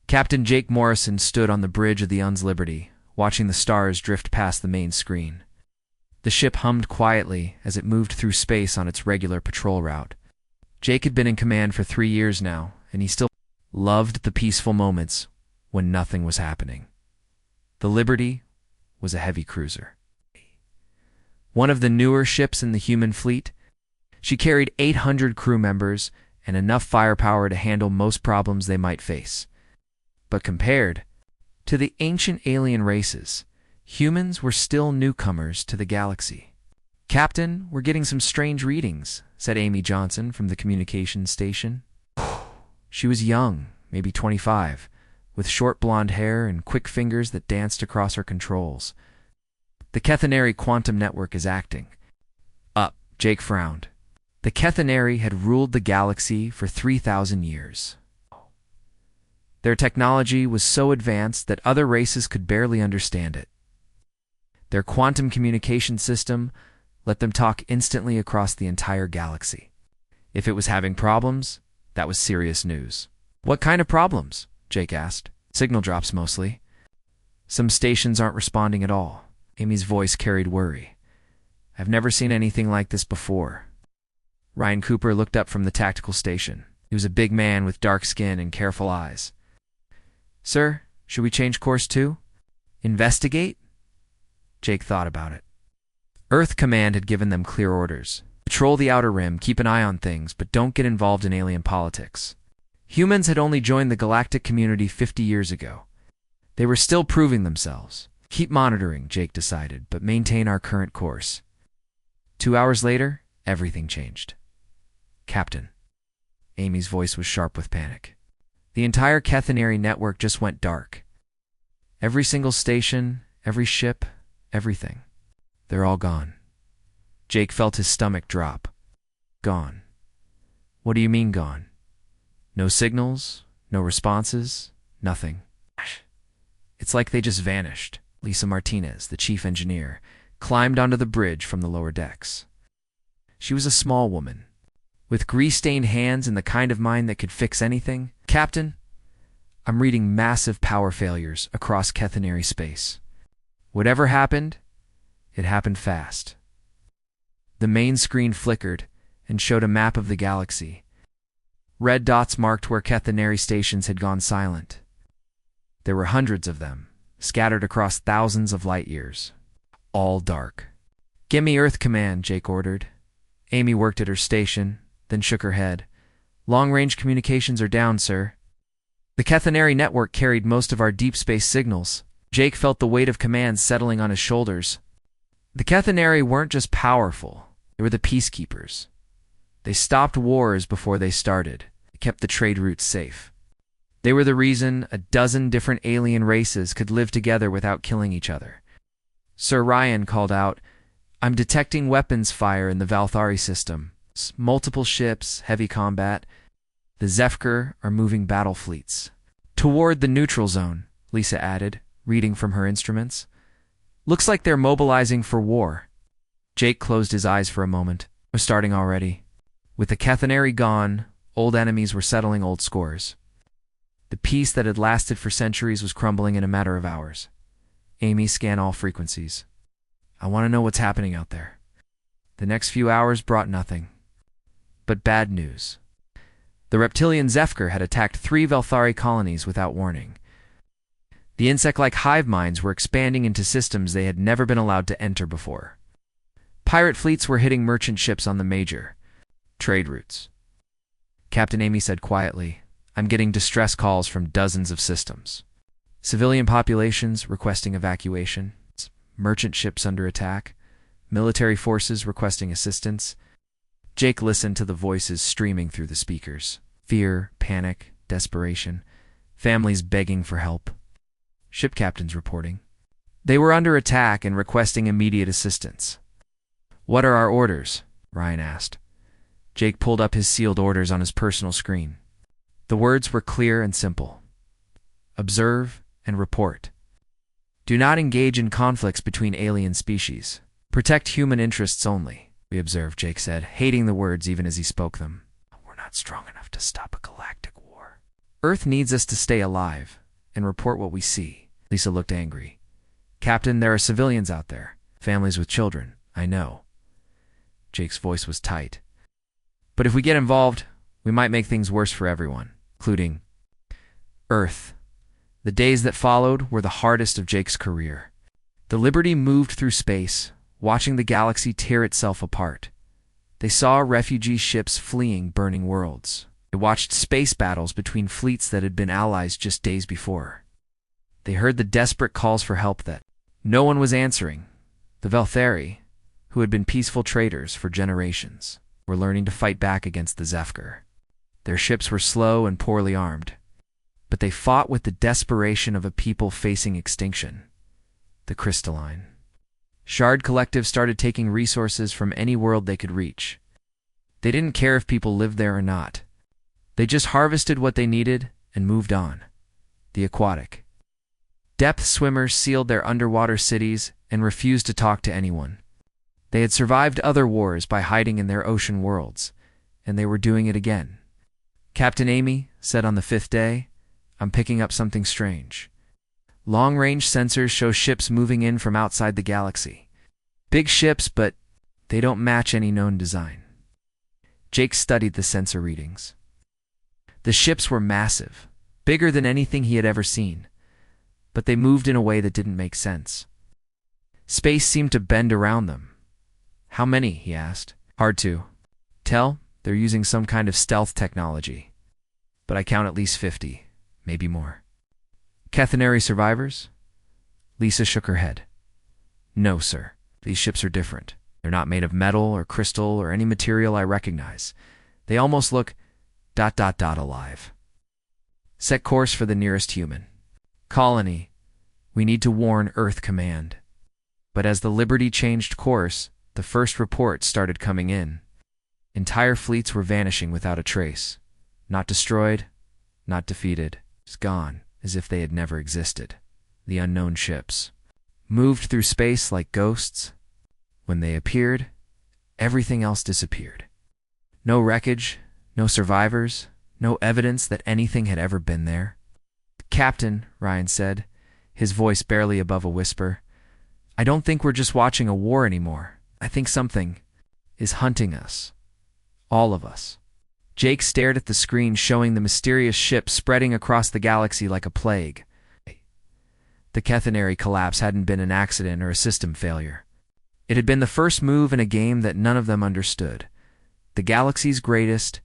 Captain Jake Morrison stood on the bridge of the Un's Liberty, watching the stars drift past the main screen. The ship hummed quietly as it moved through space on its regular patrol route. Jake had been in command for 3 years now, and he still loved the peaceful moments when nothing was happening. The Liberty was a heavy cruiser. One of the newer ships in the human fleet, she carried 800 crew members and enough firepower to handle most problems they might face. But compared to the ancient alien races, humans were still newcomers to the galaxy. "Captain, we're getting some strange readings," said Amy Johnson from the communications station. She was young, maybe 25, with short blonde hair and quick fingers that danced across her controls. "The Kethenary quantum network is acting up." Jake frowned. The Kethenary had ruled the galaxy for 3,000 years. Their technology was so advanced that other races could barely understand it. Their quantum communication system let them talk instantly across the entire galaxy. If it was having problems, that was serious news. "What kind of problems?" Jake asked. "Signal drops mostly. Some stations aren't responding at all." Amy's voice carried worry. "I've never seen anything like this before." Ryan Cooper looked up from the tactical station. He was a big man with dark skin and careful eyes. "Sir, should we change course too? Investigate?" Jake thought about it. Earth Command had given them clear orders. Patrol the Outer Rim, keep an eye on things, but don't get involved in alien politics. Humans had only joined the galactic community 50 years ago. They were still proving themselves. "Keep monitoring," Jake decided, "but maintain our current course." 2 hours later, everything changed. "Captain." Amy's voice was sharp with panic. The entire Kethenary network just went dark. Every single station, every ship, everything. They're all gone. Jake felt his stomach drop. "Gone? What do you mean gone?" "No signals, no responses, nothing. It's like they just vanished." Lisa Martinez, the chief engineer, climbed onto the bridge from the lower decks. She was a small woman, with grease-stained hands and the kind of mind that could fix anything. "Captain, I'm reading massive power failures across Kethenary space. Whatever happened, it happened fast." The main screen flickered and showed a map of the galaxy. Red dots marked where Kethenary stations had gone silent. There were hundreds of them, scattered across thousands of light years. All dark. "Get me Earth Command," Jake ordered. Amy worked at her station, then shook her head. "Long-range communications are down, sir. The Kethenary network carried most of our deep space signals." Jake felt the weight of command settling on his shoulders. The Kethenary weren't just powerful, they were the peacekeepers. They stopped wars before they started. They kept the trade routes safe. They were the reason a dozen different alien races could live together without killing each other. Sir Ryan called out, "I'm detecting weapons fire in the Valthari system. Multiple ships, heavy combat. The Zefker are moving battle fleets." "Toward the neutral zone," Lisa added, reading from her instruments. "Looks like they're mobilizing for war." Jake closed his eyes for a moment. It was starting already. With the Kethenary gone, old enemies were settling old scores. The peace that had lasted for centuries was crumbling in a matter of hours. Amy scanned all frequencies. "I want to know what's happening out there." The next few hours brought nothing. But bad news. The reptilian Zefker had attacked 3 Valthari colonies without warning. The insect-like hive minds were expanding into systems they had never been allowed to enter before. Pirate fleets were hitting merchant ships on the major trade routes. Captain Amy said quietly, "I'm getting distress calls from dozens of systems. Civilian populations requesting evacuation, merchant ships under attack, military forces requesting assistance." Jake listened to the voices streaming through the speakers. Fear, panic, desperation, families begging for help. Ship captains reporting. They were under attack and requesting immediate assistance. "What are our orders?" Ryan asked. Jake pulled up his sealed orders on his personal screen. The words were clear and simple. Observe and report. Do not engage in conflicts between alien species. Protect human interests only. "We observe," Jake said, hating the words even as he spoke them. "We're not strong enough to stop a galactic war." Earth needs us to stay alive and report what we see. Lisa looked angry. Captain, there are civilians out there. Families with children. I know. Jake's voice was tight. But if we get involved, we might make things worse for everyone, including Earth. The days that followed were the hardest of Jake's career. The Liberty moved through space, watching the galaxy tear itself apart. They saw refugee ships fleeing burning worlds. They watched space battles between fleets that had been allies just days before. They heard the desperate calls for help that no one was answering. The Veltheri, who had been peaceful traders for generations, were learning to fight back against the Zefkar. Their ships were slow and poorly armed, but they fought with the desperation of a people facing extinction. The Crystalline. Shard Collective started taking resources from any world they could reach. They didn't care if people lived there or not. They just harvested what they needed and moved on. The Aquatic. Depth swimmers sealed their underwater cities and refused to talk to anyone. They had survived other wars by hiding in their ocean worlds, and they were doing it again. Captain Amy said on the 5th day, "I'm picking up something strange. Long-range sensors show ships moving in from outside the galaxy. Big ships, but they don't match any known design." Jake studied the sensor readings. The ships were massive, bigger than anything he had ever seen, but they moved in a way that didn't make sense. Space seemed to bend around them. "How many?" he asked. "Hard to tell. They're using some kind of stealth technology. But I count at least 50, maybe more." "Cathanary survivors?" Lisa shook her head. "No, sir. These ships are different. They're not made of metal or crystal or any material I recognize. They almost look ... alive. Set course for the nearest human colony. We need to warn Earth Command." But as the Liberty changed course, the first reports started coming in. Entire fleets were vanishing without a trace. Not destroyed, not defeated, just gone, as if they had never existed. The unknown ships moved through space like ghosts. When they appeared, everything else disappeared. No wreckage, no survivors, no evidence that anything had ever been there. "Captain," Ryan said, his voice barely above a whisper, "I don't think we're just watching a war anymore. I think something is hunting us. All of us." Jake stared at the screen showing the mysterious ship spreading across the galaxy like a plague. The Cathanary collapse hadn't been an accident or a system failure. It had been the first move in a game that none of them understood. The galaxy's greatest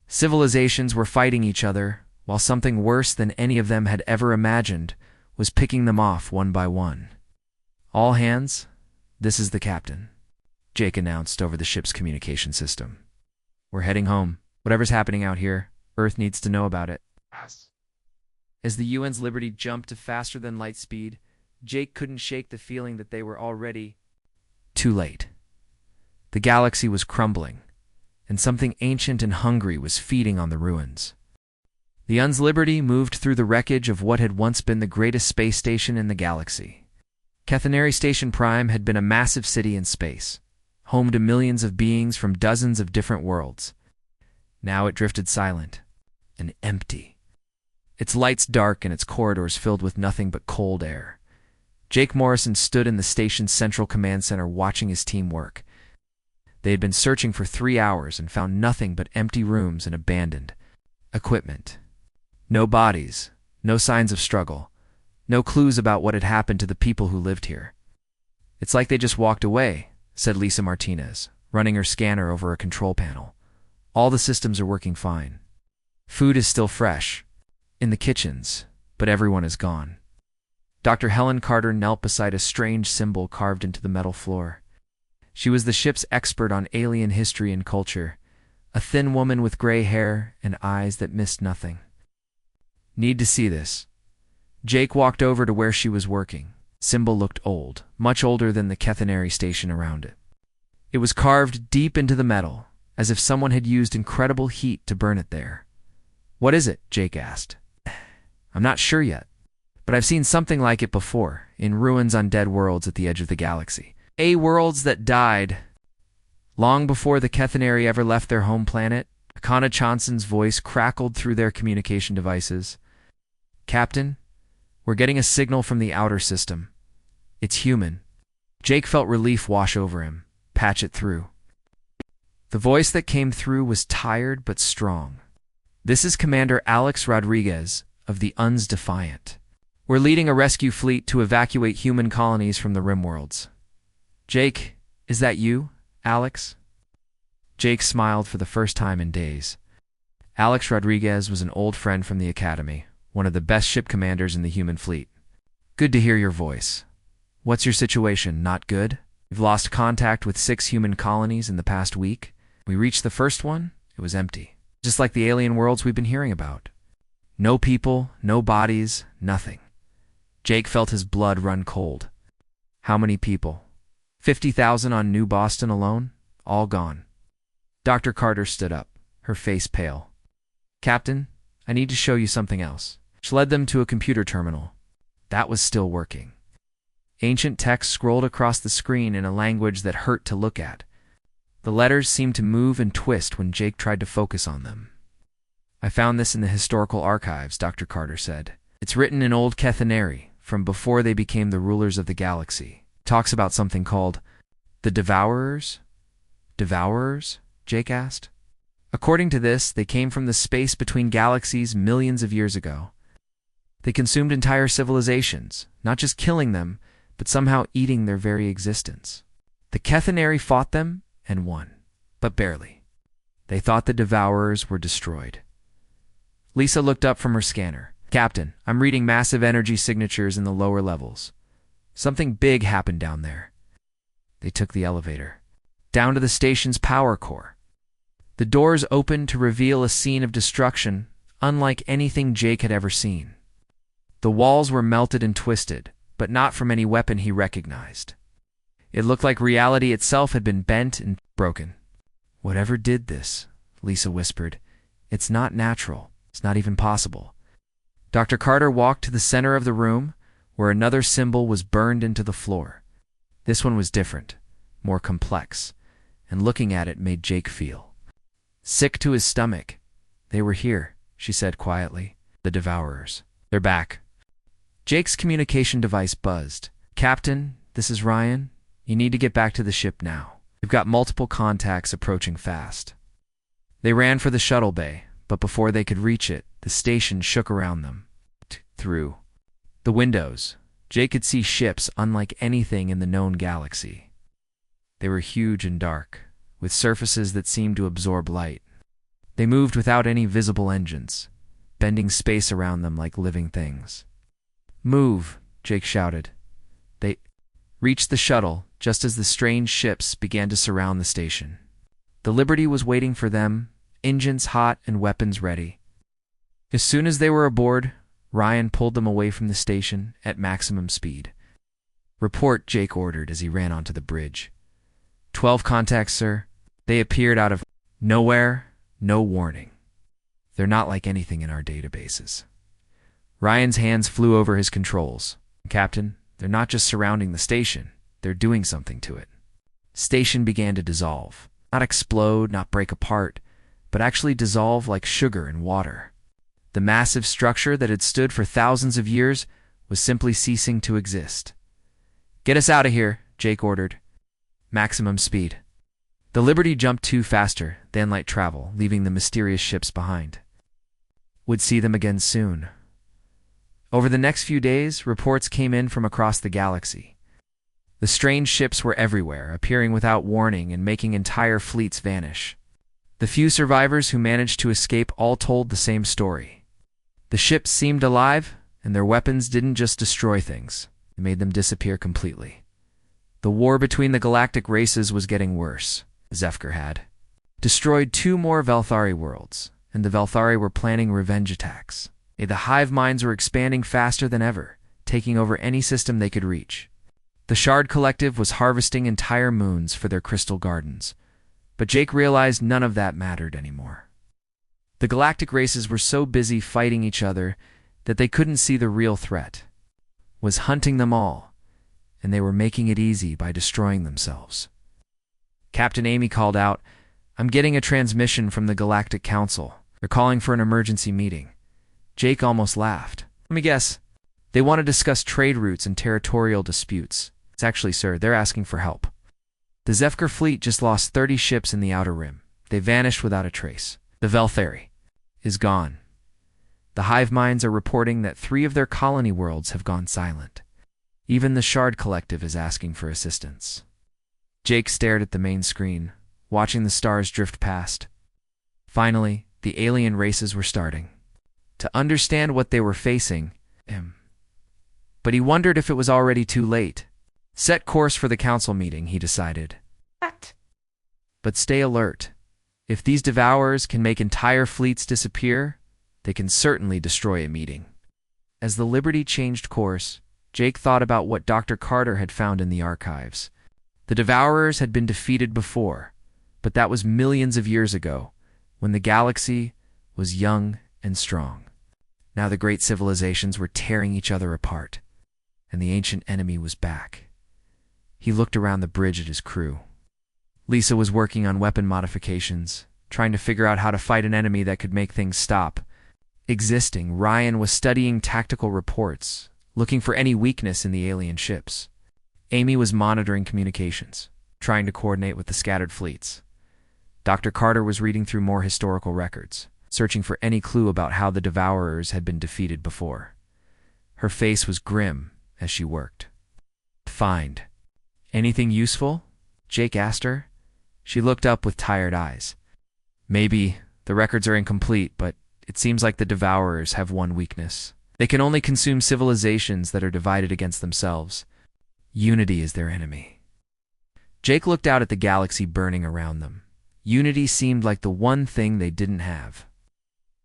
civilizations were fighting each other, while something worse than any of them had ever imagined was picking them off one by one. "All hands, this is the captain," Jake announced over the ship's communication system. "We're heading home. Whatever's happening out here, Earth needs to know about it." As the UN's Liberty jumped to faster than light speed, Jake couldn't shake the feeling that they were already too late. The galaxy was crumbling, and something ancient and hungry was feeding on the ruins. The UN's Liberty moved through the wreckage of what had once been the greatest space station in the galaxy. Cathanary Station Prime had been a massive city in space, home to millions of beings from dozens of different worlds. Now it drifted silent and empty, its lights dark and its corridors filled with nothing but cold air. Jake Morrison stood in the station's central command center watching his team work. They had been searching for 3 hours and found nothing but empty rooms and abandoned equipment. No bodies, no signs of struggle, no clues about what had happened to the people who lived here. "It's like they just walked away," said Lisa Martinez, running her scanner over a control panel. "All the systems are working fine. Food is still fresh in the kitchens, but everyone is gone." Dr. Helen Carter knelt beside a strange symbol carved into the metal floor. She was the ship's expert on alien history and culture, a thin woman with gray hair and eyes that missed nothing. "Need to see this." Jake walked over to where she was working. Symbol looked old, much older than the Cathanary station around it. It was carved deep into the metal, as if someone had used incredible heat to burn it there. "What is it?" Jake asked. "I'm not sure yet, but I've seen something like it before, in ruins on dead worlds at the edge of the galaxy. Worlds that died long before the Cathanary ever left their home planet," Akana Chanson's voice crackled through their communication devices. "Captain, we're getting a signal from the outer system. It's human." Jake felt relief wash over him. "Patch it through." The voice that came through was tired but strong. "This is Commander Alex Rodriguez of the UN's Defiant. We're leading a rescue fleet to evacuate human colonies from the rim worlds." "Jake, is that you, Alex?" Jake smiled for the first time in days. Alex Rodriguez was an old friend from the Academy, one of the best ship commanders in the human fleet. "Good to hear your voice. What's your situation? Not good? We've lost contact with 6 human colonies in the past week. We reached the first one, it was empty. Just like the alien worlds we've been hearing about. No people, no bodies, nothing." Jake felt his blood run cold. "How many people?" 50,000 on New Boston alone, all gone." Dr. Carter stood up, her face pale. "Captain, I need to show you something else." She led them to a computer terminal. That was still working. Ancient text scrolled across the screen in a language that hurt to look at. The letters seemed to move and twist when Jake tried to focus on them. "I found this in the historical archives," Dr. Carter said. "It's written in Old Kethaneri, from before they became the rulers of the galaxy. It talks about something called the Devourers." "Devourers?" Jake asked. "According to this, they came from the space between galaxies millions of years ago. They consumed entire civilizations, not just killing them, but somehow eating their very existence. The Kethaneri fought them and won, but barely. They thought the Devourers were destroyed." Lisa looked up from her scanner. "Captain, I'm reading massive energy signatures in the lower levels. Something big happened down there." They took the elevator. Down to the station's power core. The doors opened to reveal a scene of destruction unlike anything Jake had ever seen. The walls were melted and twisted, but not from any weapon he recognized. It looked like reality itself had been bent and broken. "Whatever did this," Lisa whispered, "it's not natural. It's not even possible." Dr. Carter walked to the center of the room, where another symbol was burned into the floor. This one was different, more complex, and looking at it made Jake feel sick to his stomach. "They were here," she said quietly. "The Devourers. They're back." Jake's communication device buzzed. "Captain, this is Ryan. You need to get back to the ship now. We've got multiple contacts approaching fast." They ran for the shuttle bay, but before they could reach it, the station shook around them. Through the windows, Jake could see ships unlike anything in the known galaxy. They were huge and dark, with surfaces that seemed to absorb light. They moved without any visible engines, bending space around them like living things. "Move," Jake shouted. They reached the shuttle just as the strange ships began to surround the station. The Liberty was waiting for them, engines hot and weapons ready. As soon as they were aboard, Ryan pulled them away from the station at maximum speed. "Report," Jake ordered as he ran onto the bridge. 12 contacts, sir. They appeared out of nowhere, no warning. They're not like anything in our databases." Ryan's hands flew over his controls. "Captain, they're not just surrounding the station, they're doing something to it." Station began to dissolve. Not explode, not break apart, but actually dissolve like sugar in water. The massive structure that had stood for thousands of years was simply ceasing to exist. "Get us out of here," Jake ordered. "Maximum speed." The Liberty jumped 2 faster than light travel, leaving the mysterious ships behind. Would see them again soon. Over the next few days, reports came in from across the galaxy. The strange ships were everywhere, appearing without warning and making entire fleets vanish. The few survivors who managed to escape all told the same story. The ships seemed alive, and their weapons didn't just destroy things, they made them disappear completely. The war between the galactic races was getting worse. Zefker had destroyed 2 more Velthari worlds, and the Velthari were planning revenge attacks. The hive minds were expanding faster than ever, taking over any system they could reach. The Shard Collective was harvesting entire moons for their crystal gardens, but Jake realized none of that mattered anymore. The galactic races were so busy fighting each other that they couldn't see the real threat was hunting them all, and they were making it easy by destroying themselves. Captain Amy called out, I'm getting a transmission from the Galactic Council. They're calling for an emergency meeting. Jake almost laughed. Let me guess. They want to discuss trade routes and territorial disputes. It's actually, sir, they're asking for help. The Zefker fleet just lost 30 ships in the Outer Rim. They vanished without a trace. The Velthari is gone. The hive minds are reporting that 3 of their colony worlds have gone silent. Even the Shard Collective is asking for assistance. Jake stared at the main screen, watching the stars drift past. Finally, the alien races were starting to understand what they were facing. But he wondered if it was already too late. Set course for the council meeting, he decided. What? But stay alert. If these devourers can make entire fleets disappear, they can certainly destroy a meeting. As the Liberty changed course, Jake thought about what Dr. Carter had found in the archives. The devourers had been defeated before, but that was millions of years ago, when the galaxy was young and strong. Now the great civilizations were tearing each other apart, and the ancient enemy was back. He looked around the bridge at his crew. Lisa was working on weapon modifications, trying to figure out how to fight an enemy that could make things stop existing. Ryan was studying tactical reports, looking for any weakness in the alien ships. Amy was monitoring communications, trying to coordinate with the scattered fleets. Dr. Carter was reading through more historical records, searching for any clue about how the Devourers had been defeated before. Her face was grim as she worked. Find anything useful? Jake asked her. She looked up with tired eyes. Maybe. The records are incomplete, but it seems like the Devourers have one weakness. They can only consume civilizations that are divided against themselves. Unity is their enemy. Jake looked out at the galaxy burning around them. Unity seemed like the one thing they didn't have.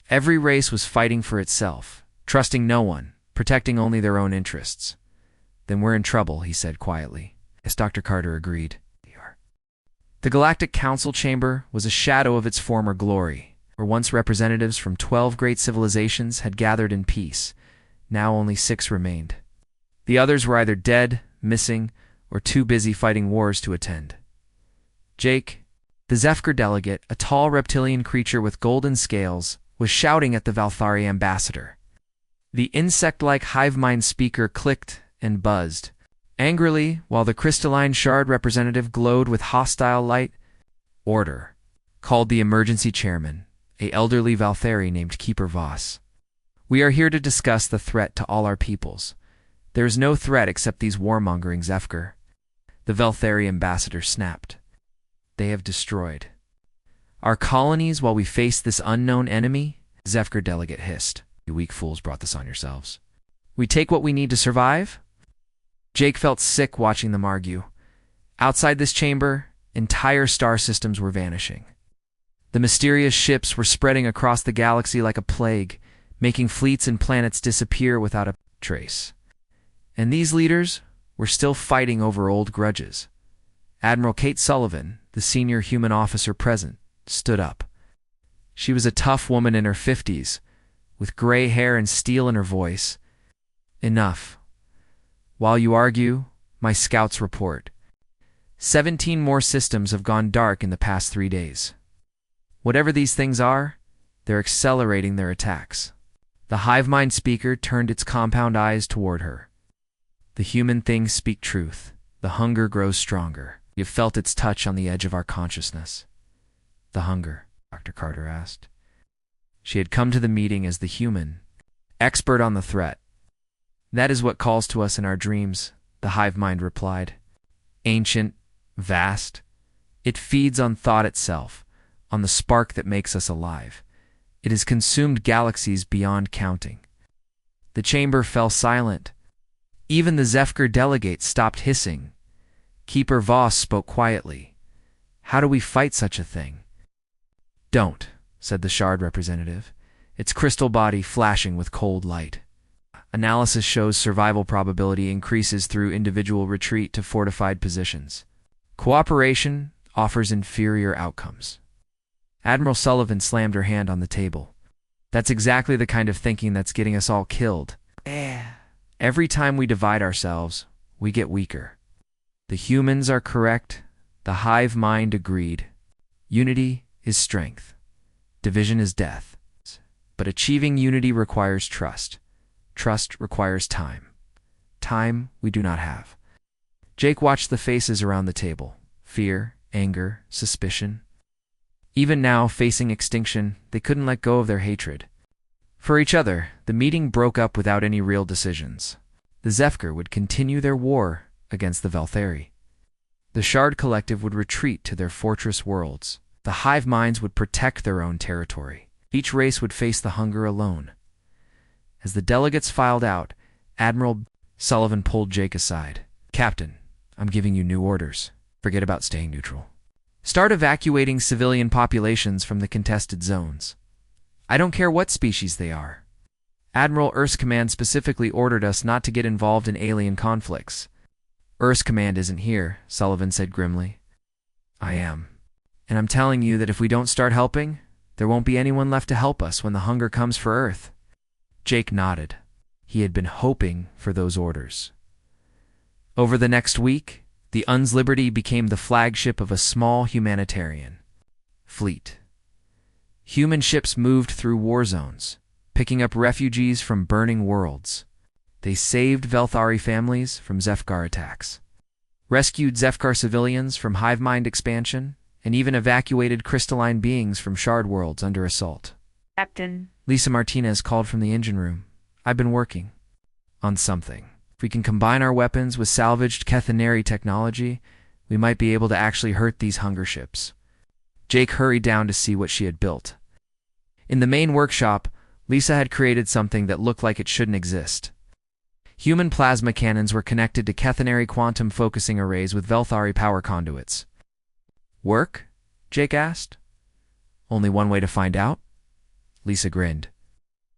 Every race was fighting for itself, trusting no one, protecting only their own interests. Then we're in trouble, he said quietly. Yes, Dr. Carter agreed. The Galactic Council chamber was a shadow of its former glory, where once representatives from 12 great civilizations had gathered in peace. Now only 6 remained. The others were either dead, missing, or too busy fighting wars to attend. Jake, the Zefker delegate, a tall reptilian creature with golden scales, was shouting at the Velthari ambassador. The insect-like hive mind speaker clicked and buzzed angrily, while the crystalline shard representative glowed with hostile light. Order, called the emergency chairman, a elderly Velthari named Keeper Voss. We are here to discuss the threat to all our peoples. There is no threat except these warmongering Zefker. The Velthari ambassador snapped. They have destroyed our colonies while we face this unknown enemy? Zefker delegate hissed. You weak fools brought this on yourselves. We take what we need to survive? Jake felt sick watching them argue. Outside this chamber, entire star systems were vanishing. The mysterious ships were spreading across the galaxy like a plague, making fleets and planets disappear without a trace. And these leaders were still fighting over old grudges. Admiral Kate Sullivan, the senior human officer present, stood up. She was a tough woman in her 50s, with gray hair and steel in her voice. Enough. While you argue, my scouts report. 17 more systems have gone dark in the past 3 days. Whatever these things are, they're accelerating their attacks. The hive mind speaker turned its compound eyes toward her. The human things speak truth. The hunger grows stronger. You've felt its touch on the edge of our consciousness. The hunger, Dr. Carter asked. She had come to the meeting as the human, expert on the threat. That is what calls to us in our dreams, the hive mind replied. Ancient, vast. It feeds on thought itself, on the spark that makes us alive. It has consumed galaxies beyond counting. The chamber fell silent. Even the Zefker delegates stopped hissing. Keeper Voss spoke quietly. How do we fight such a thing? Don't, said the shard representative, its crystal body flashing with cold light. Analysis shows survival probability increases through individual retreat to fortified positions. Cooperation offers inferior outcomes. Admiral Sullivan slammed her hand on the table. That's exactly the kind of thinking that's getting us all killed. Every time we divide ourselves, we get weaker. The humans are correct. The hive mind agreed. Unity is strength. Division is death. But achieving unity requires trust. Trust requires time. Time we do not have. Jake watched the faces around the table. Fear, anger, suspicion. Even now, facing extinction, they couldn't let go of their hatred. For each other, the meeting broke up without any real decisions. The Zefkar would continue their war against the Velthari. The Shard Collective would retreat to their fortress worlds. The hive minds would protect their own territory. Each race would face the hunger alone. As the delegates filed out, Admiral Sullivan pulled Jake aside. "Captain, I'm giving you new orders. Forget about staying neutral. Start evacuating civilian populations from the contested zones. I don't care what species they are. Admiral Earth's command specifically ordered us not to get involved in alien conflicts." "Earth's command isn't here," Sullivan said grimly. "I am. And I'm telling you that if we don't start helping, there won't be anyone left to help us when the hunger comes for Earth." Jake nodded. He had been hoping for those orders. Over the next week, the Un's Liberty became the flagship of a small humanitarian fleet. Human ships moved through war zones, picking up refugees from burning worlds. They saved Velthari families from Zefkar attacks, rescued Zefkar civilians from hive mind expansion, and even evacuated crystalline beings from shard worlds under assault. "Captain," Lisa Martinez called from the engine room. "I've been working on something. If we can combine our weapons with salvaged Kethaneri technology, we might be able to actually hurt these hunger ships." Jake hurried down to see what she had built. In the main workshop, Lisa had created something that looked like it shouldn't exist. Human plasma cannons were connected to Kethaneri quantum focusing arrays with Velthari power conduits. "Work?" Jake asked. "Only one way to find out?" Lisa grinned.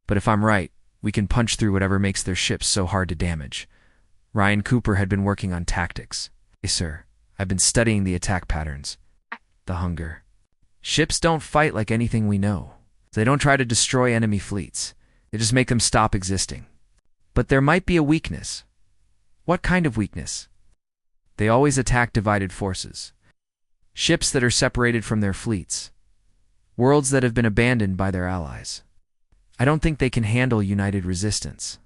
"But if I'm right, we can punch through whatever makes their ships so hard to damage." Ryan Cooper had been working on tactics. "Yes, sir. I've been studying the attack patterns. The hunger. Ships don't fight like anything we know. They don't try to destroy enemy fleets. They just make them stop existing. But there might be a weakness." "What kind of weakness?" "They always attack divided forces. Ships that are separated from their fleets. Worlds that have been abandoned by their allies. I don't think they can handle united resistance."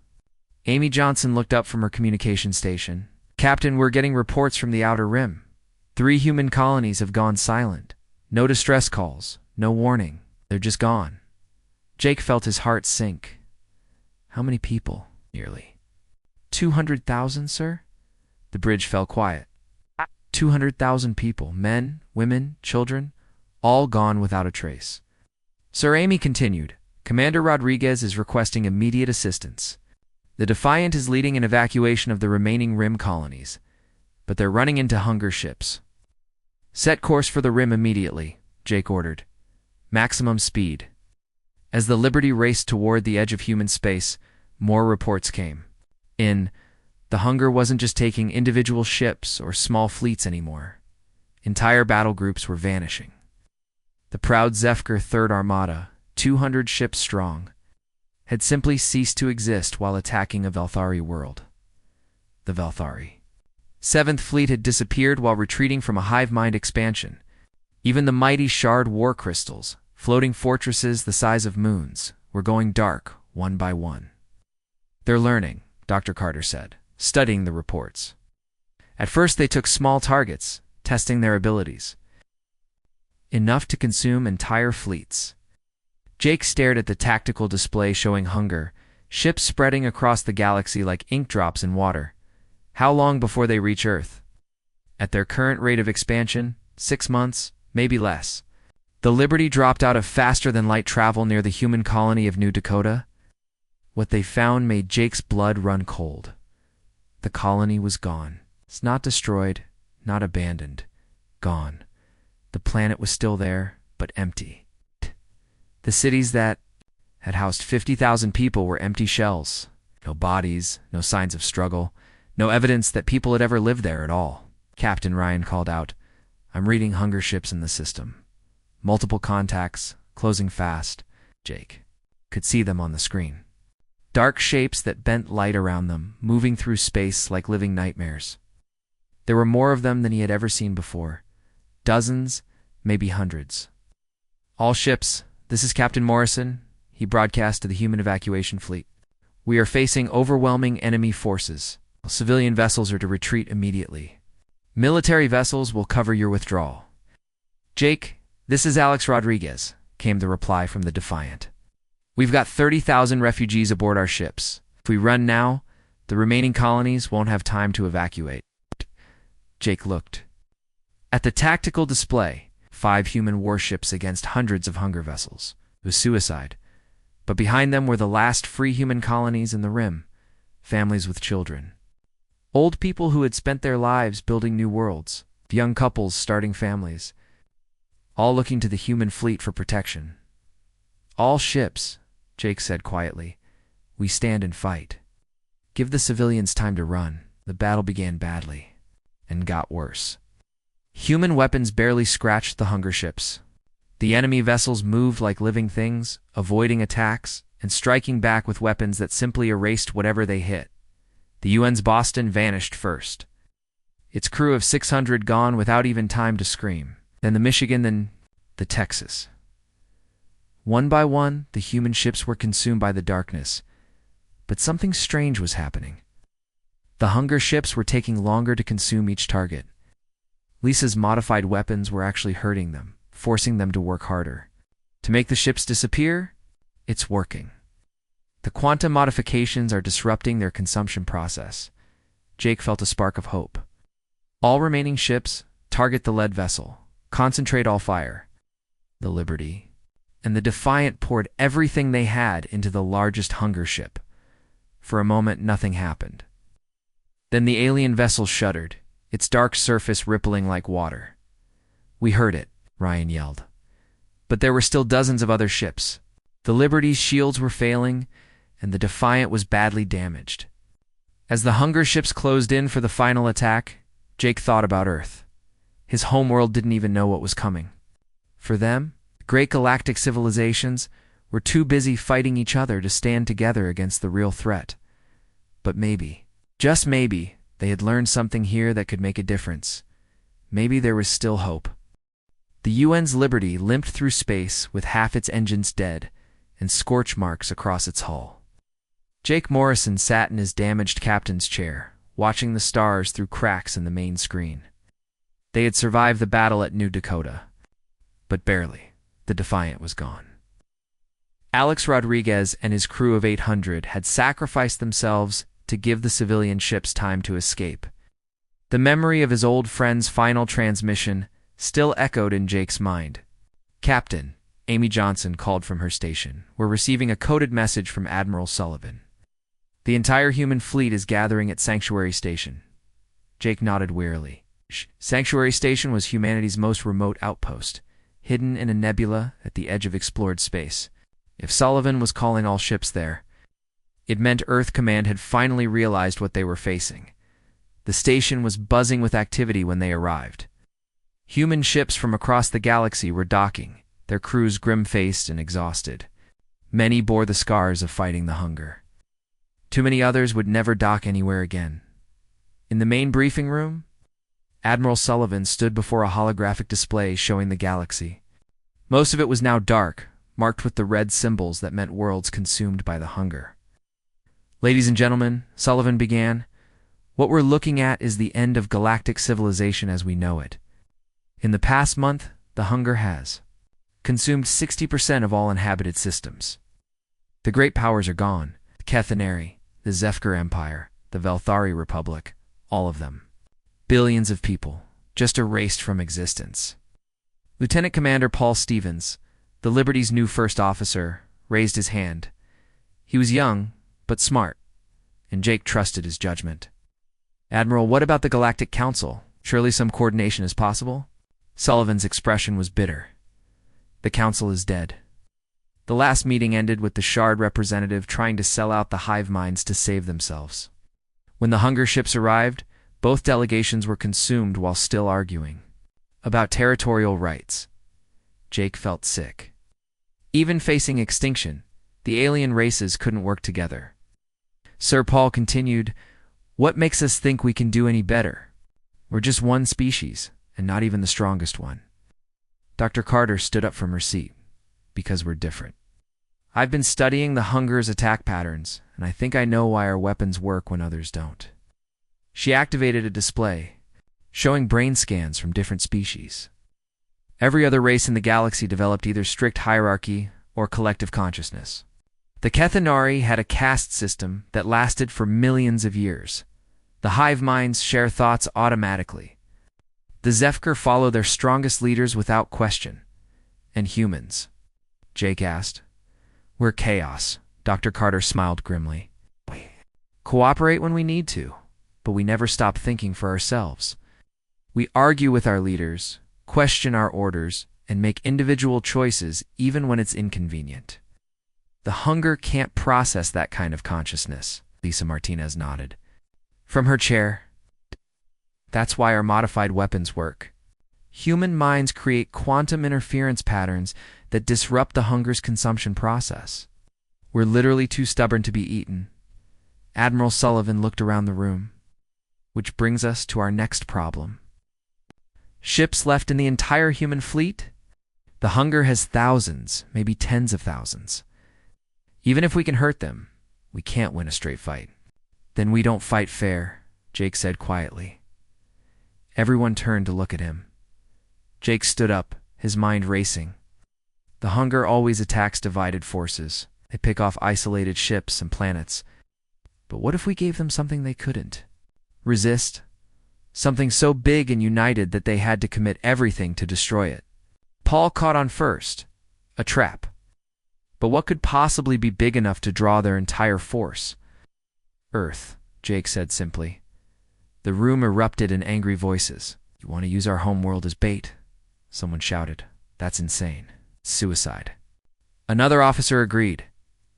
Amy Johnson looked up from her communication station. "Captain, we're getting reports from the Outer Rim. 3 human colonies have gone silent. No distress calls, no warning. They're just gone." Jake felt his heart sink. "How many people?" "Nearly 200,000, sir?" The bridge fell quiet. 200,000 people, men, women, children, all gone without a trace. Sir, Amy continued. "Commander Rodriguez is requesting immediate assistance. The Defiant is leading an evacuation of the remaining Rim colonies, but they're running into hunger ships." "Set course for the Rim immediately," Jake ordered. "Maximum speed." As the Liberty raced toward the edge of human space, more reports came in. The hunger wasn't just taking individual ships or small fleets anymore. Entire battle groups were vanishing. The proud Zefkar Third Armada, 200 ships strong, had simply ceased to exist while attacking a Velthari world. The Velthari. 7th Fleet had disappeared while retreating from a hive mind expansion. Even the mighty shard war crystals, floating fortresses the size of moons, were going dark one by one. "They're learning," Dr. Carter said, studying the reports. "At first they took small targets, testing their abilities. Enough to consume entire fleets." Jake stared at the tactical display showing hunger, ships spreading across the galaxy like ink drops in water. How long before they reach Earth? At their current rate of expansion, 6 months, maybe less. The Liberty dropped out of faster-than-light travel near the human colony of New Dakota. What they found made Jake's blood run cold. The colony was gone. It's not destroyed, not abandoned. Gone. The planet was still there, but empty. The cities that had housed 50,000 people were empty shells. No bodies, no signs of struggle, no evidence that people had ever lived there at all. Captain Ryan called out, "I'm reading hunger ships in the system. Multiple contacts, closing fast." Jake could see them on the screen. Dark shapes that bent light around them, moving through space like living nightmares. There were more of them than he had ever seen before. Dozens, maybe hundreds. All ships, this is Captain Morrison, he broadcast to the human evacuation fleet. We are facing overwhelming enemy forces. Civilian vessels are to retreat immediately. Military vessels will cover your withdrawal. Jake, this is Alex Rodriguez, came the reply from the Defiant. We've got 30,000 refugees aboard our ships. If we run now, the remaining colonies won't have time to evacuate. Jake looked. At the tactical display, 5 human warships against hundreds of hunger vessels. It was suicide. But behind them were the last free human colonies in the Rim, families with children. Old people who had spent their lives building new worlds, young couples starting families, all looking to the human fleet for protection. All ships, Jake said quietly, we stand and fight. Give the civilians time to run. The battle began badly, and got worse. Human weapons barely scratched the hunger ships. The enemy vessels moved like living things, avoiding attacks, and striking back with weapons that simply erased whatever they hit. The UN's Boston vanished first. Its crew of 600 gone without even time to scream. Then the Michigan, then the Texas. One by one, the human ships were consumed by the darkness. But something strange was happening. The hunger ships were taking longer to consume each target. Lisa's modified weapons were actually hurting them, forcing them to work harder. To make the ships disappear, it's working. The quantum modifications are disrupting their consumption process. Jake felt a spark of hope. All remaining ships, target the lead vessel. Concentrate all fire. The Liberty and the Defiant poured everything they had into the largest hunger ship. For a moment, nothing happened. Then the alien vessel shuddered, its dark surface rippling like water. We heard it, Ryan yelled. But there were still dozens of other ships. The Liberty's shields were failing, and the Defiant was badly damaged. As the hunger ships closed in for the final attack, Jake thought about Earth. His homeworld didn't even know what was coming. For them, great galactic civilizations were too busy fighting each other to stand together against the real threat. But maybe, just maybe, they had learned something here that could make a difference. Maybe there was still hope. The UN's Liberty limped through space with half its engines dead and scorch marks across its hull. Jake Morrison sat in his damaged captain's chair, watching the stars through cracks in the main screen. They had survived the battle at New Dakota, but barely. The Defiant was gone. Alex Rodriguez and his crew of 800 had sacrificed themselves to give the civilian ships time to escape. The memory of his old friend's final transmission still echoed in Jake's mind. Captain, Amy Johnson called from her station. We're receiving a coded message from Admiral Sullivan. The entire human fleet is gathering at Sanctuary Station. Jake nodded wearily. Sanctuary Station was humanity's most remote outpost, hidden in a nebula at the edge of explored space. If Sullivan was calling all ships there, it meant Earth Command had finally realized what they were facing. The station was buzzing with activity when they arrived. Human ships from across the galaxy were docking, their crews grim-faced and exhausted. Many bore the scars of fighting the hunger. Too many others would never dock anywhere again. In the main briefing room, Admiral Sullivan stood before a holographic display showing the galaxy. Most of it was now dark, marked with the red symbols that meant worlds consumed by the hunger. Ladies and gentlemen, Sullivan began, what we're looking at is the end of galactic civilization as we know it. In the past month, the hunger has consumed 60% of all inhabited systems. The great powers are gone, the Kethaneri, the Zefkar Empire, the Velthari Republic, all of them. Billions of people, just erased from existence. Lieutenant Commander Paul Stevens, the Liberty's new first officer, raised his hand. He was young, but smart, and Jake trusted his judgment. Admiral, what about the Galactic Council? Surely some coordination is possible? Sullivan's expression was bitter. The Council is dead. The last meeting ended with the Shard representative trying to sell out the hive minds to save themselves. When the hunger ships arrived, both delegations were consumed while still arguing about territorial rights. Jake felt sick. Even facing extinction, the alien races couldn't work together. Sir Paul continued, what makes us think we can do any better? We're just one species, and not even the strongest one. Dr. Carter stood up from her seat. Because we're different. I've been studying the Hunger's attack patterns, and I think I know why our weapons work when others don't. She activated a display, showing brain scans from different species. Every other race in the galaxy developed either strict hierarchy or collective consciousness. The Kethanari had a caste system that lasted for millions of years. The hive minds share thoughts automatically. The Zefkar follow their strongest leaders without question. And humans? Jake asked. We're chaos. Dr. Carter smiled grimly. We cooperate when we need to, but we never stop thinking for ourselves. We argue with our leaders, question our orders, and make individual choices even when it's inconvenient. The Hunger can't process that kind of consciousness, Lisa Martinez nodded. From her chair, that's why our modified weapons work. Human minds create quantum interference patterns that disrupt the Hunger's consumption process. We're literally too stubborn to be eaten. Admiral Sullivan looked around the room. Which brings us to our next problem. Ships left in the entire human fleet? The Hunger has thousands, maybe tens of thousands. Even if we can hurt them, we can't win a straight fight. Then we don't fight fair, Jake said quietly. Everyone turned to look at him. Jake stood up, his mind racing. The Hunger always attacks divided forces. They pick off isolated ships and planets. But what if we gave them something they couldn't? Resist? Something so big and united that they had to commit everything to destroy it. Paul caught on first. A trap. But what could possibly be big enough to draw their entire force? Earth, Jake said simply. The room erupted in angry voices. You want to use our homeworld as bait? Someone shouted. That's insane. Suicide. Another officer agreed.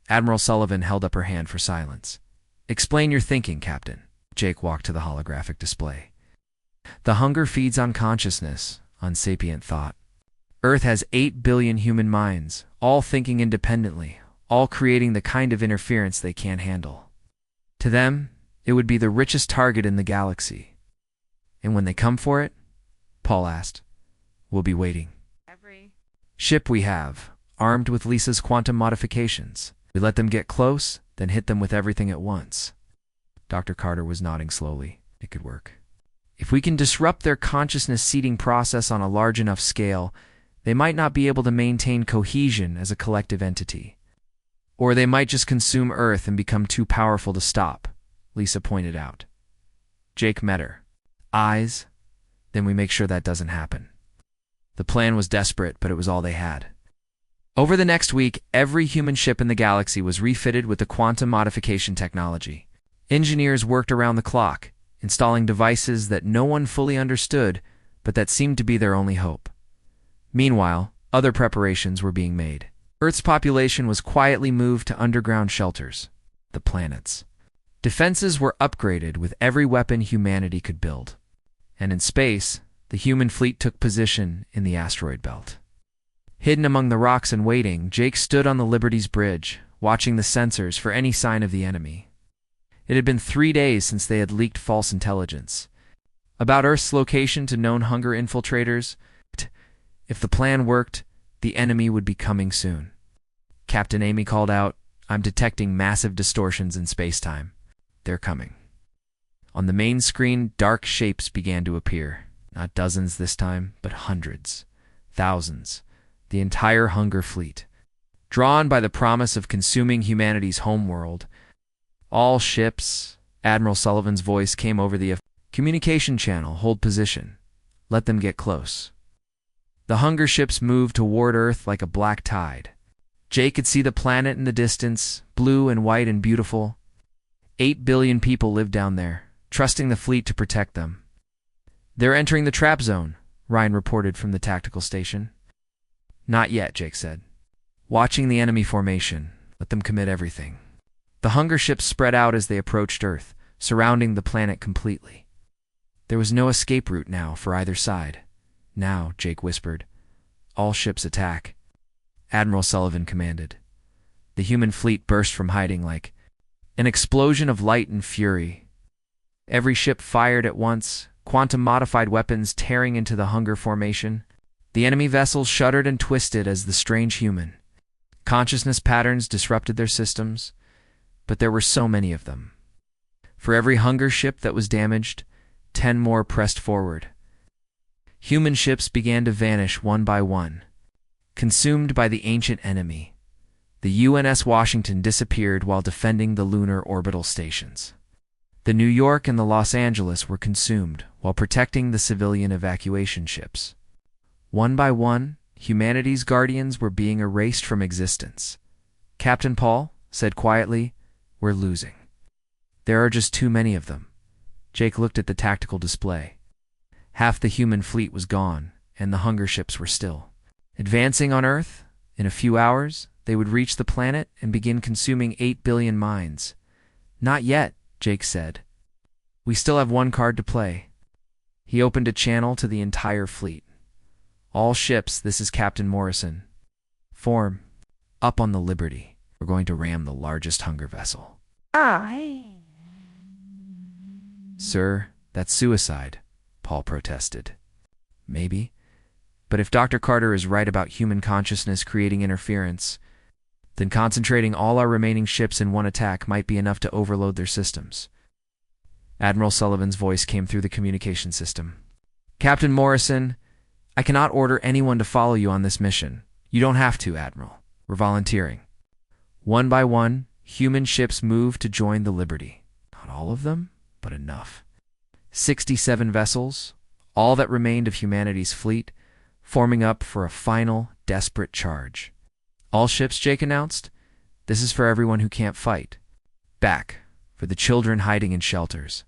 Admiral Sullivan held up her hand for silence. Explain your thinking, Captain. Jake walked to the holographic display. The Hunger feeds on consciousness, on sapient thought. Earth has 8 billion human minds, all thinking independently, all creating the kind of interference they can't handle. To them, it would be the richest target in the galaxy. And when they come for it, Paul asked, we'll be waiting. Every ship we have, armed with Lisa's quantum modifications. We let them get close, then hit them with everything at once. Dr. Carter was nodding slowly. It could work. If we can disrupt their consciousness seeding process on a large enough scale, they might not be able to maintain cohesion as a collective entity. Or they might just consume Earth and become too powerful to stop, Lisa pointed out. Jake met her. Eyes? Then we make sure that doesn't happen. The plan was desperate, but it was all they had. Over the next week, every human ship in the galaxy was refitted with the quantum modification technology. Engineers worked around the clock, installing devices that no one fully understood, but that seemed to be their only hope. Meanwhile, other preparations were being made. Earth's population was quietly moved to underground shelters, the planets. Defenses were upgraded with every weapon humanity could build. And in space, the human fleet took position in the asteroid belt. Hidden among the rocks and waiting, Jake stood on the Liberty's bridge, watching the sensors for any sign of the enemy. It had been 3 days since they had leaked false intelligence about Earth's location to known Hunger infiltrators. If the plan worked, the enemy would be coming soon. Captain Amy called out, I'm detecting massive distortions in space-time. They're coming. On the main screen, dark shapes began to appear. Not dozens this time, but hundreds, thousands. The entire Hunger fleet. Drawn by the promise of consuming humanity's homeworld, all ships, Admiral Sullivan's voice came over the communication channel. Hold position. Let them get close. The Hunger ships moved toward Earth like a black tide. Jake could see the planet in the distance, blue and white and beautiful. 8 billion people lived down there, trusting the fleet to protect them. They're entering the trap zone, Ryan reported from the tactical station. Not yet, Jake said. Watching the enemy formation, let them commit everything. The Hunger ships spread out as they approached Earth, surrounding the planet completely. There was no escape route now for either side. Now, Jake whispered, all ships attack. Admiral Sullivan commanded. The human fleet burst from hiding like an explosion of light and fury. Every ship fired at once, quantum-modified weapons tearing into the Hunger formation. The enemy vessels shuddered and twisted as the strange human consciousness patterns disrupted their systems, but there were so many of them. For every hunger ship that was damaged, 10 more pressed forward. Human ships began to vanish one by one, consumed by the ancient enemy. The UNS Washington disappeared while defending the lunar orbital stations. The New York and the Los Angeles were consumed while protecting the civilian evacuation ships. One by one, humanity's guardians were being erased from existence. Captain Paul said quietly, "We're losing. There are just too many of them." Jake looked at the tactical display. Half the human fleet was gone, and the hunger ships were still advancing on Earth. In a few hours, they would reach the planet and begin consuming 8 billion minds. "Not yet," Jake said. "We still have one card to play." He opened a channel to the entire fleet. "All ships, this is Captain Morrison. Form up on the Liberty. We're going to ram the largest hunger vessel." "Sir, that's suicide," Paul protested. "Maybe. But if Dr. Carter is right about human consciousness creating interference, then concentrating all our remaining ships in one attack might be enough to overload their systems." Admiral Sullivan's voice came through the communication system. "Captain Morrison, I cannot order anyone to follow you on this mission. You don't have to, Admiral. We're volunteering." One by one, human ships moved to join the Liberty. Not all of them, but enough. 67 vessels, all that remained of humanity's fleet, forming up for a final, desperate charge. "All ships," Jake announced. "This is for everyone who can't fight. Back, for the children hiding in shelters,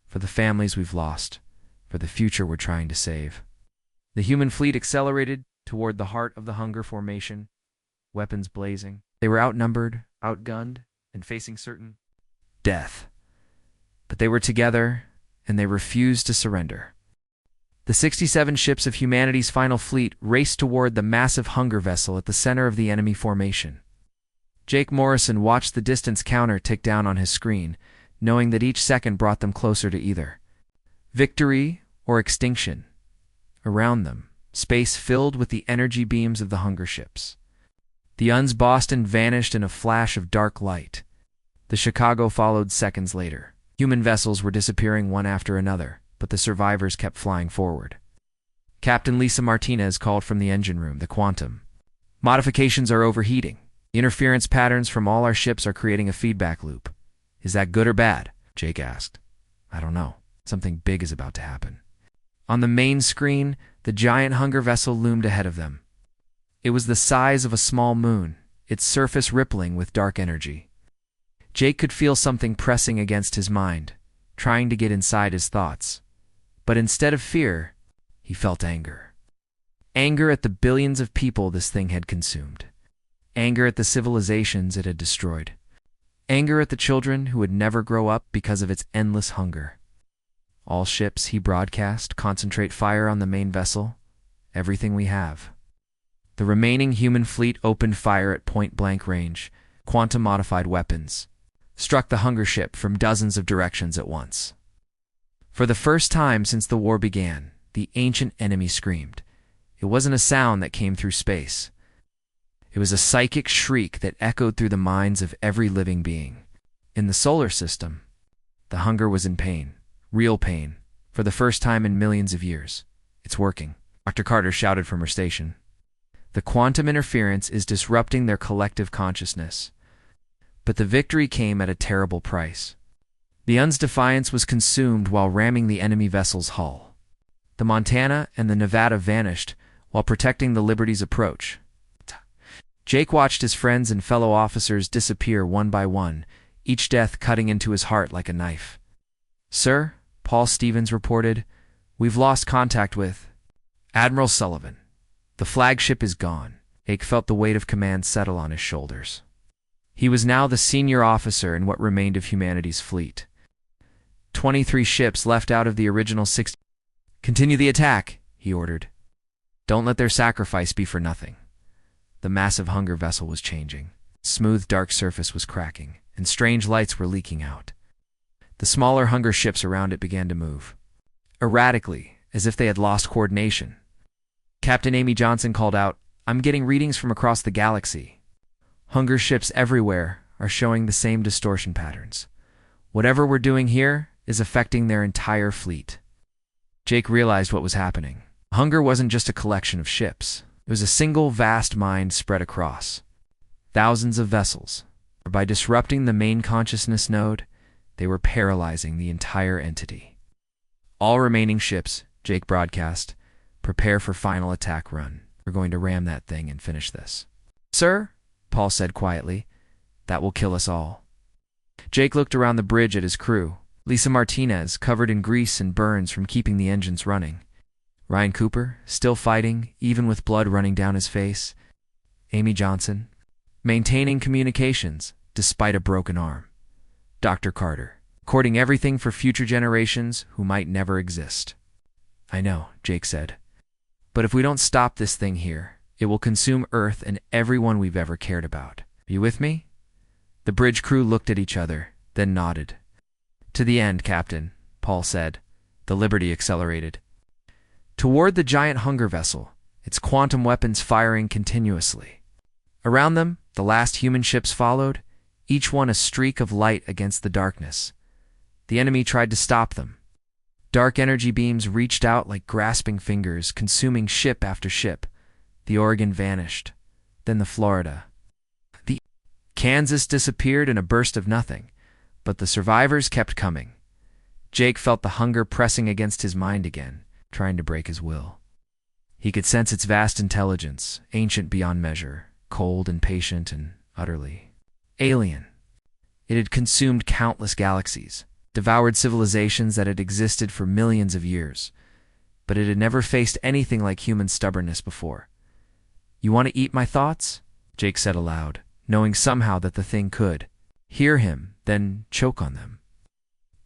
for the families we've lost, for the future we're trying to save." The human fleet accelerated toward the heart of the hunger formation, weapons blazing. They were outnumbered, outgunned, and facing certain death. But they were together, and they refused to surrender. The 67 ships of humanity's final fleet raced toward the massive hunger vessel at the center of the enemy formation. Jake Morrison watched the distance counter tick down on his screen, knowing that each second brought them closer to either victory or extinction. Around them, space filled with the energy beams of the hunger ships. The UN's Boston vanished in a flash of dark light. The Chicago followed seconds later. Human vessels were disappearing one after another, but the survivors kept flying forward. Captain Lisa Martinez called from the engine room, the Quantum. "Modifications are overheating. Interference patterns from all our ships are creating a feedback loop." "Is that good or bad?" Jake asked. "I don't know. Something big is about to happen." On the main screen, the giant hunger vessel loomed ahead of them. It was the size of a small moon, its surface rippling with dark energy. Jake could feel something pressing against his mind, trying to get inside his thoughts. But instead of fear, he felt anger. Anger at the billions of people this thing had consumed. Anger at the civilizations it had destroyed. Anger at the children who would never grow up because of its endless hunger. "All ships," he broadcast, "concentrate fire on the main vessel. Everything we have." The remaining human fleet opened fire at point-blank range. Quantum-modified weapons struck the hunger ship from dozens of directions at once. For the first time since the war began, the ancient enemy screamed. It wasn't a sound that came through space. It was a psychic shriek that echoed through the minds of every living being. In the solar system, the hunger was in pain. Real pain, for the first time in millions of years. "It's working," Dr. Carter shouted from her station. "The quantum interference is disrupting their collective consciousness." But the victory came at a terrible price. The UN's Defiance was consumed while ramming the enemy vessel's hull. The Montana and the Nevada vanished while protecting the Liberty's approach. Jake watched his friends and fellow officers disappear one by one, each death cutting into his heart like a knife. "Sir," Paul Stevens reported, "we've lost contact with Admiral Sullivan. The flagship is gone." Jake felt the weight of command settle on his shoulders. He was now the senior officer in what remained of humanity's fleet. 23 ships left out of the original 60. "Continue the attack," he ordered. "Don't let their sacrifice be for nothing." The massive hunger vessel was changing. Smooth dark surface was cracking, and strange lights were leaking out. The smaller hunger ships around it began to move erratically, as if they had lost coordination. Captain Amy Johnson called out, "I'm getting readings from across the galaxy. Hunger ships everywhere are showing the same distortion patterns. Whatever we're doing here is affecting their entire fleet." Jake realized what was happening. Hunger wasn't just a collection of ships. It was a single vast mind spread across thousands of vessels. By disrupting the main consciousness node, they were paralyzing the entire entity. "All remaining ships," Jake broadcast, "prepare for final attack run. We're going to ram that thing and finish this." "Sir," Paul said quietly, "that will kill us all." Jake looked around the bridge at his crew. Lisa Martinez, covered in grease and burns from keeping the engines running. Ryan Cooper, still fighting, even with blood running down his face. Amy Johnson, maintaining communications, despite a broken arm. Dr. Carter, recording everything for future generations who might never exist. "I know," Jake said. "But if we don't stop this thing here, it will consume Earth and everyone we've ever cared about. Are you with me?" The bridge crew looked at each other, then nodded. "To the end, Captain," Paul said. The Liberty accelerated toward the giant hunger vessel, its quantum weapons firing continuously. Around them, the last human ships followed, each one a streak of light against the darkness. The enemy tried to stop them. Dark energy beams reached out like grasping fingers, consuming ship after ship. The Oregon vanished, then the Florida. The Kansas disappeared in a burst of nothing, but the survivors kept coming. Jake felt the hunger pressing against his mind again, trying to break his will. He could sense its vast intelligence, ancient beyond measure, cold and patient and utterly alien. It had consumed countless galaxies, devoured civilizations that had existed for millions of years, but it had never faced anything like human stubbornness before. "You want to eat my thoughts?" Jake said aloud, knowing somehow that the thing could hear him, then choke on them.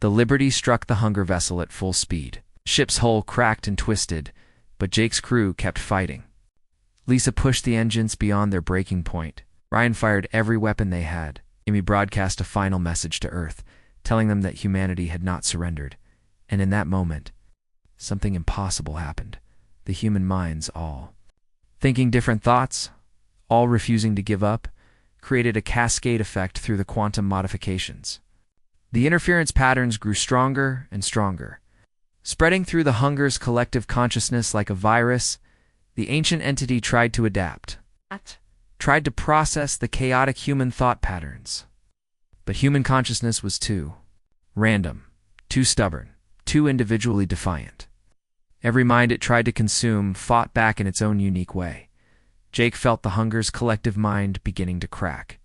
The Liberty struck the hunger vessel at full speed. Ship's hull cracked and twisted, but Jake's crew kept fighting. Lisa pushed the engines beyond their breaking point. Ryan fired every weapon they had. Amy broadcast a final message to Earth, telling them that humanity had not surrendered. And in that moment, something impossible happened. The human minds all thinking different thoughts, all refusing to give up, created a cascade effect through the quantum modifications. The interference patterns grew stronger and stronger. Spreading through the hunger's collective consciousness like a virus, the ancient entity tried to adapt, tried to process the chaotic human thought patterns. But human consciousness was too random, too stubborn, too individually defiant. Every mind it tried to consume fought back in its own unique way. Jake felt the hunger's collective mind beginning to crack.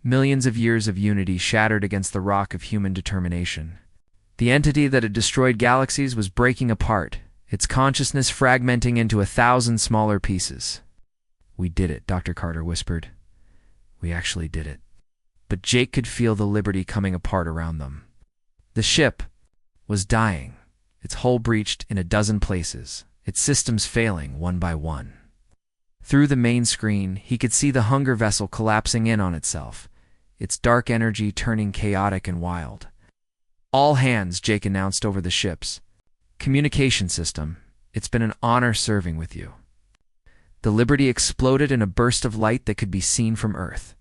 Millions of years of unity shattered against the rock of human determination. The entity that had destroyed galaxies was breaking apart, its consciousness fragmenting into 1,000 smaller pieces. "We did it," Dr. Carter whispered. "We actually did it." But Jake could feel the Liberty coming apart around them. The ship was dying, its hull breached in a dozen places, its systems failing one by one. Through the main screen, he could see the hunger vessel collapsing in on itself, its dark energy turning chaotic and wild. "All hands," Jake announced over the ships. "Communication system, it's been an honor serving with you." The Liberty exploded in a burst of light that could be seen from Earth.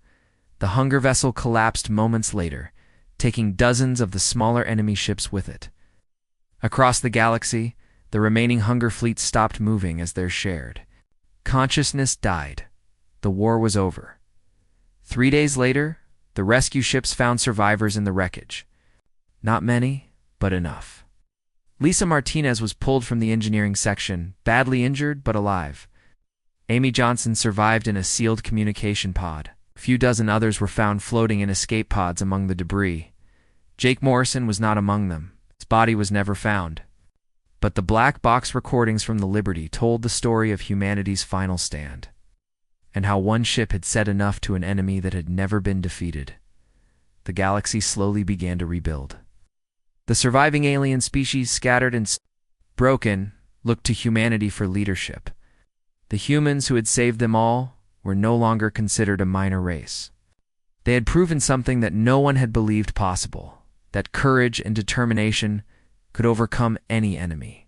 The hunger vessel collapsed moments later, taking dozens of the smaller enemy ships with it. Across the galaxy, the remaining hunger fleet stopped moving as theirs shared. Consciousness died. The war was over. 3 days later, the rescue ships found survivors in the wreckage. Not many, but enough. Lisa Martinez was pulled from the engineering section, badly injured but alive. Amy Johnson survived in a sealed communication pod. A few dozen others were found floating in escape pods among the debris. Jake Morrison was not among them. His body was never found. But the black box recordings from the Liberty told the story of humanity's final stand, and how one ship had said enough to an enemy that had never been defeated. The galaxy slowly began to rebuild. The surviving alien species, scattered and broken, looked to humanity for leadership. The humans who had saved them all were no longer considered a minor race. They had proven something that no one had believed possible, that courage and determination could overcome any enemy.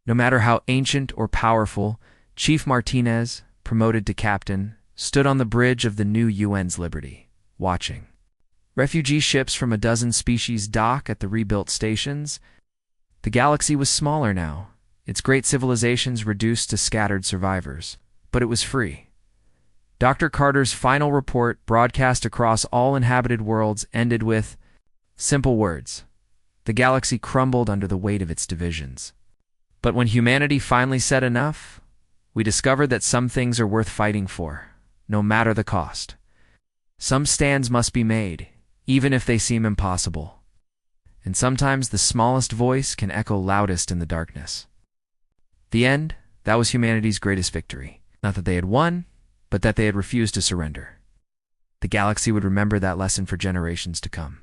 No matter how ancient or powerful, Chief Martinez, promoted to captain, stood on the bridge of the new UN's Liberty, watching. Refugee ships from a dozen species dock at the rebuilt stations. The galaxy was smaller now, its great civilizations reduced to scattered survivors, but it was free. Dr. Carter's final report, broadcast across all inhabited worlds, ended with simple words. The galaxy crumbled under the weight of its divisions. But when humanity finally said enough, we discovered that some things are worth fighting for, no matter the cost. Some stands must be made, even if they seem impossible. And sometimes the smallest voice can echo loudest in the darkness. The end, that was humanity's greatest victory. Not that they had won, but that they had refused to surrender. The galaxy would remember that lesson for generations to come.